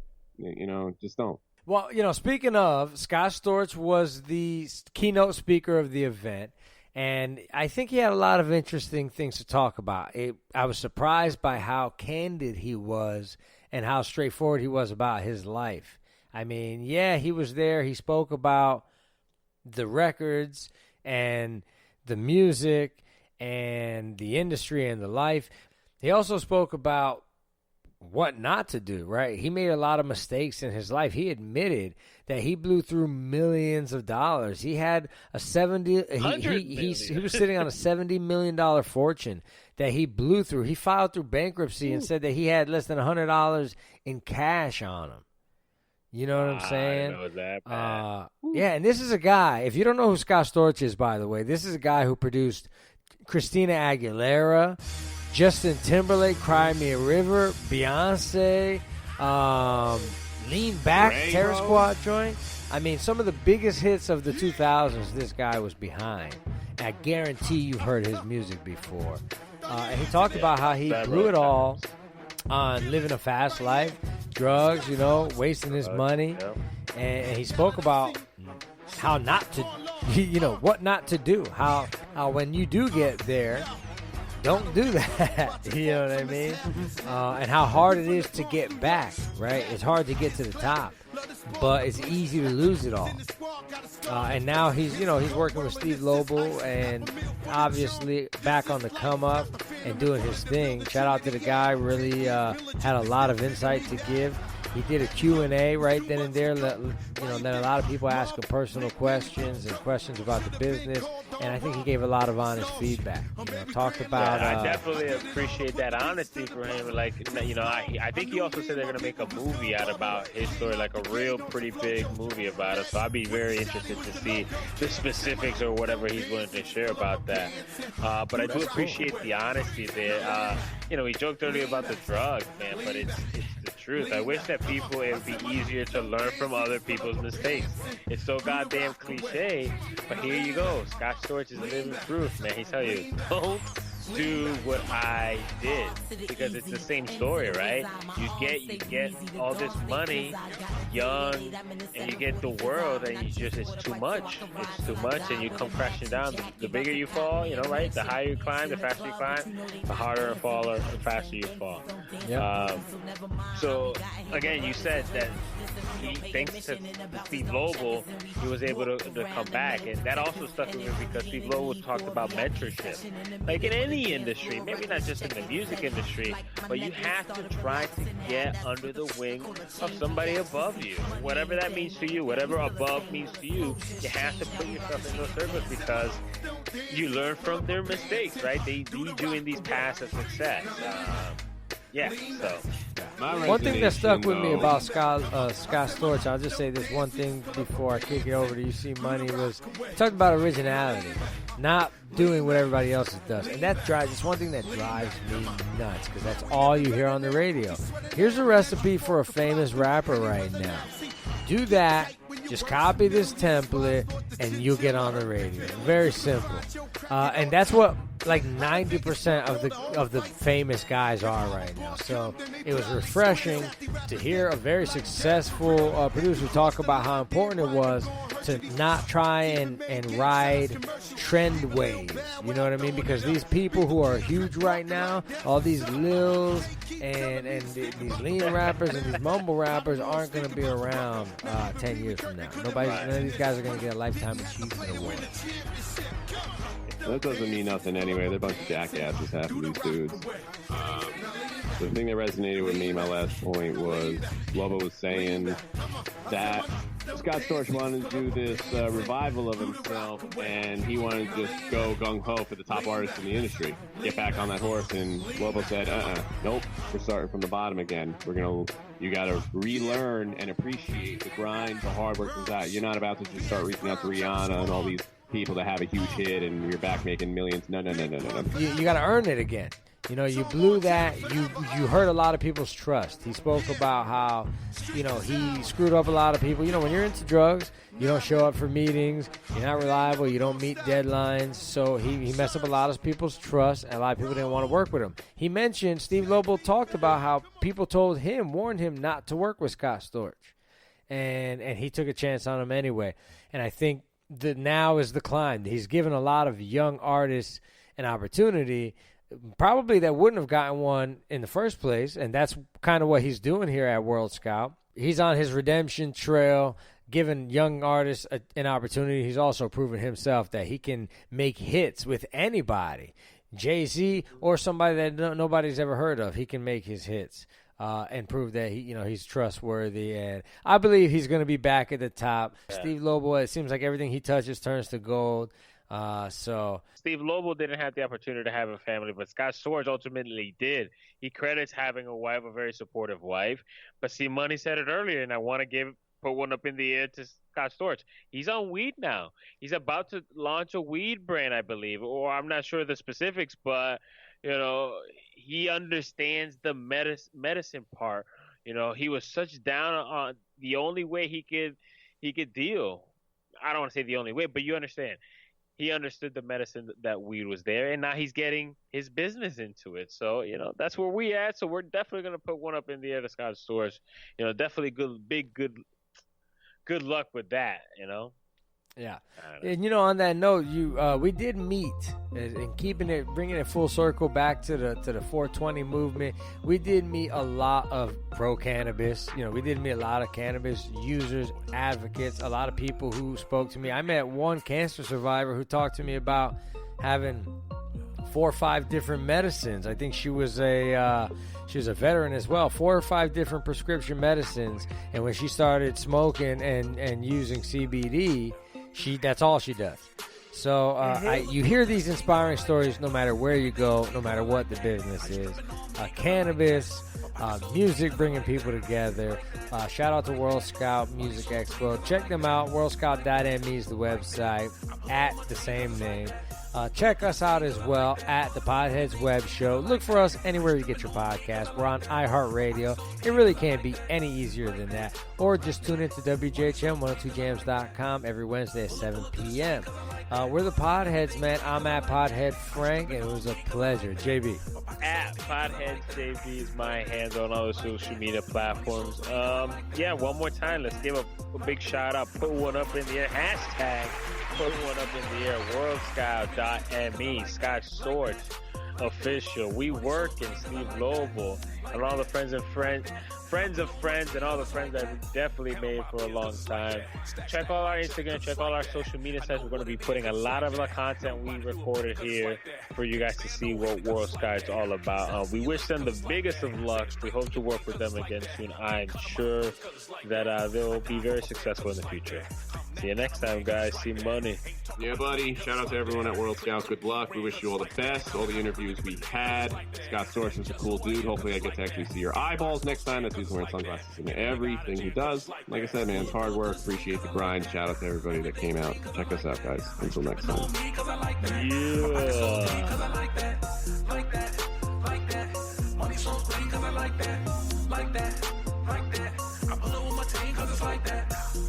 Just don't. Well, speaking of, Scott Storch was the keynote speaker of the event. And I think he had a lot of interesting things to talk about. I was surprised by how candid he was and how straightforward he was about his life. I mean, yeah, he was there. He spoke about the records and the music and the industry and the life. He also spoke about what not to do, right? He made a lot of mistakes in his life. He admitted that he blew through millions of dollars. He had a he was sitting on a $70 million fortune that he blew through. He filed through bankruptcy and said that he had less than $100 in cash on him. You know what I'm saying? I know that bad. Yeah, and this is a guy, if you don't know who Scott Storch is, by the way, this is a guy who produced Christina Aguilera, Justin Timberlake, Cry Me a River, Beyonce, Lean Back, Terror Squad joint. I mean, some of the biggest hits of the 2000s this guy was behind. And I guarantee you've heard his music before. And he talked about how he blew it all on living a fast life, drugs, wasting his money. And he spoke about how not to, what not to do. How when you do get there, don't do that. You know what I mean? And how hard it is to get back, right? It's hard to get to the top, but it's easy to lose it all. And now he's working with Steve Lobel and obviously back on the come up and doing his thing. Shout out to the guy, really had a lot of insight to give. He did a Q&A right then and there. Then a lot of people ask him personal questions and questions about the business, and I think he gave a lot of honest feedback. Talked about. I definitely appreciate that honesty for him. Like, I think he also said they're gonna make a movie out about his story, like a real pretty big movie about it. So I'd be very interested to see the specifics or whatever he's willing to share about that. But I do appreciate the honesty there. We joked earlier about the drugs, man, but it's the truth. I wish that it would be easier to learn from other people's mistakes. It's so goddamn cliche, but here you go. Scott Storch is living proof, man. He tell you, don't do what I did, because it's the same story, right? You get all this money young, and you get the world, and it's too much. It's too much, and you come crashing down. The bigger you fall, right? The higher you climb, the faster you climb, the harder and faller, the faster you fall. Yep. So again, you said that thanks to Steve Lobel, he was able to come back, and that also stuck with me because Steve Lobel talked about mentorship. Like in any industry, maybe not just in the music industry, but you have to try to get under the wing of somebody above you. Whatever that means to you, whatever above means to you, you have to put yourself in those circles because you learn from their mistakes, right? They lead you in these paths of success. So one thing that stuck with me about Scott Storch, I'll just say this one thing before I kick it over to You See Money, was he talked about originality, not doing what everybody else does. And it's one thing that drives me nuts, because that's all you hear on the radio. Here's a recipe for a famous rapper right now. Do that, just copy this template, and you'll get on the radio. Very simple. And that's what like 90% of the famous guys are right now. So it was refreshing to hear a very successful producer talk about how important it was to not try and ride trend waves. You know what I mean? Because these people who are huge right now, all these Lils and these lean rappers and these mumble rappers aren't going to be around 10 years from now. None of these guys are going to get a Lifetime Achievement Award. That doesn't mean nothing anyway. They're a bunch of jackasses, half of these dudes. The thing that resonated with me, my last point, was Lobo was saying that Scott Storch wanted to do this revival of himself, and he wanted to just go gung-ho for the top artists in the industry, get back on that horse, and Lobo said, nope, we're starting from the bottom again. You got to relearn and appreciate the grind, the hard work inside. You're not about to just start reaching out to Rihanna and all these people that have a huge hit and you're back making millions. No. You got to earn it again. You blew that. You hurt a lot of people's trust. He spoke about how, he screwed up a lot of people. When you're into drugs, you don't show up for meetings. You're not reliable. You don't meet deadlines. So he messed up a lot of people's trust, and a lot of people didn't want to work with him. He mentioned, Steve Lobel talked about how people warned him not to work with Scott Storch. And he took a chance on him anyway. And I think the now is the climb. He's given a lot of young artists an opportunity, probably that wouldn't have gotten one in the first place, and that's kind of what he's doing here at WorldScout. He's on his redemption trail, giving young artists an opportunity. He's also proven himself that he can make hits with anybody, Jay-Z or somebody that nobody's ever heard of. He can make his hits and prove that he's trustworthy. And I believe he's going to be back at the top. Yeah. Steve Lobo, it seems like everything he touches turns to gold. So Steve Lobo didn't have the opportunity to have a family, but Scott Storch ultimately did. He credits having a wife, a very supportive wife. But see, Money said it earlier, and I want to put one up in the air to Scott Storch. He's on weed now. He's about to launch a weed brand, I believe, or I'm not sure the specifics, but he understands the medicine part. He was such down on the only way he could deal. I don't want to say the only way, but you understand. He understood the medicine that weed was there, and now he's getting his business into it. So, that's where we at. So we're definitely going to put one up in the air to Scott Storch. Definitely good luck with that, Yeah. And, on that note, we did meet, and bringing it full circle back to the 420 movement. We did meet a lot of pro-cannabis. We did meet a lot of cannabis users, advocates, a lot of people who spoke to me. I met one cancer survivor who talked to me about having 4 or 5 different medicines. I think she was a veteran as well. 4 or 5 different prescription medicines. And when she started smoking and using CBD, that's all she does. So you hear these inspiring stories no matter where you go, no matter what the business is. Cannabis, music bringing people together. Shout out to WorldScout Music Expo. Check them out. WorldScout.me is the website at the same name. Check us out as well at the Podheads Web Show. Look for us anywhere you get your podcast. We're on iHeartRadio. It really can't be any easier than that. Or just tune into WJHM102jams.com every Wednesday at 7 p.m. We're the Podheads, man. I'm at Podhead Frank, and it was a pleasure. JB. At Podhead JB is my handle on all the social media platforms. One more time. Let's give a big shout out. Put one up in the air. Hashtag put one up in the air. WorldScout.me. Scott Storch official. We work in Steve Lobo and all the friends of friends and all the friends that we definitely made for a long time. Check all our Instagram, check all our social media sites. We're going to be putting a lot of the content we recorded here for you guys to see what WorldScout is all about. We wish them the biggest of luck. We hope to work with them again soon. I'm sure that they'll be very successful in the future. See you next time, guys. See money. Yeah, buddy. Shout out to everyone at WorldScout. Good luck. We wish you all the best. All the interviews we had. Scott Storch is a cool dude. Hopefully I get to actually see your eyeballs next time. That's he's wearing sunglasses in everything he does. Like I said, man, it's hard work. Appreciate the grind. Shout out to everybody that came out. Check us out, guys. Until next time.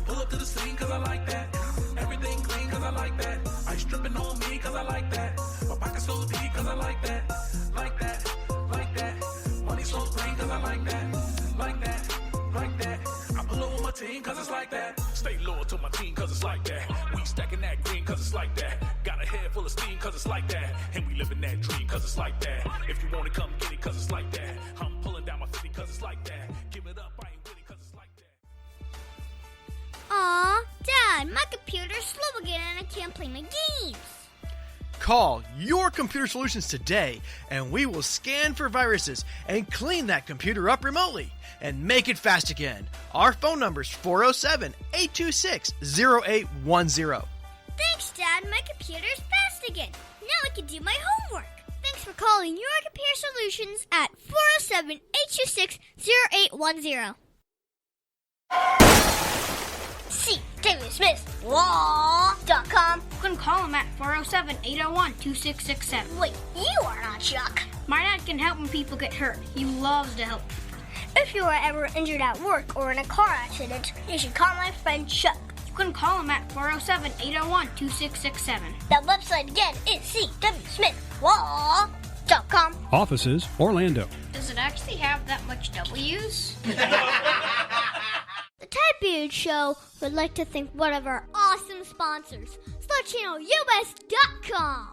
Pull up to the scene cause I like that. Everything clean cause I like that. Ice dripping on me cause I like that. My pocket's so deep cause I like that. Like that, like that. Money so green cause I like that. Like that, like that. I pull up with my team cause it's like that. Stay loyal to my team cause it's like that. We stacking that green cause it's like that. Got a head full of steam cause it's like that. And we living that dream cause it's like that. If you want it come get it cause it's like that. I'm pulling down my 50 cause it's like that. Give it up, I ain't with it cause it's like that. Aw, Dad, my computer's slow again and I can't play my games. Call Your Computer Solutions today, and we will scan for viruses and clean that computer up remotely and make it fast again. Our phone number is 407-826-0810. Thanks, Dad. My computer's fast again. Now I can do my homework. Thanks for calling Your Computer Solutions at 407-826-0810. C.W.Smith.com. You can call him at 407-801-2667. Wait, you are not Chuck. My dad can help when people get hurt. He loves to help people. If you are ever injured at work or in a car accident, you should call my friend Chuck. You can call him at 407-801-2667. The website again is C.W.Smith.com. Offices, Orlando. Does it actually have that much W's? The Type Beard Show would like to thank one of our awesome awesome sponsors, SlutChannelUS.com.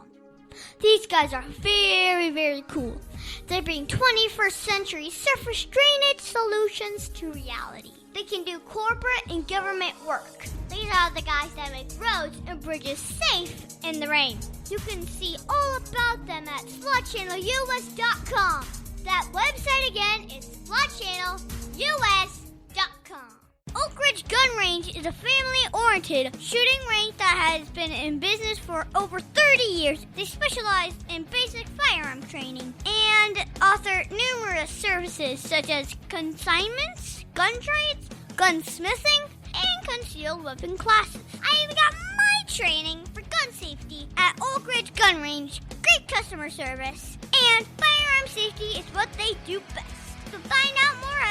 These guys are very, very cool. They bring 21st century surface drainage solutions to reality. They can do corporate and government work. These are the guys that make roads and bridges safe in the rain. You can see all about them at SlutChannelUS.com. That website again is SlutChannelUS.com. Oak Ridge Gun Range is a family-oriented shooting range that has been in business for over 30 years. They specialize in basic firearm training and offer numerous services such as consignments, gun trades, gunsmithing, and concealed weapon classes. I even got my training for gun safety at Oak Ridge Gun Range. Great customer service, and firearm safety is what they do best. To find out more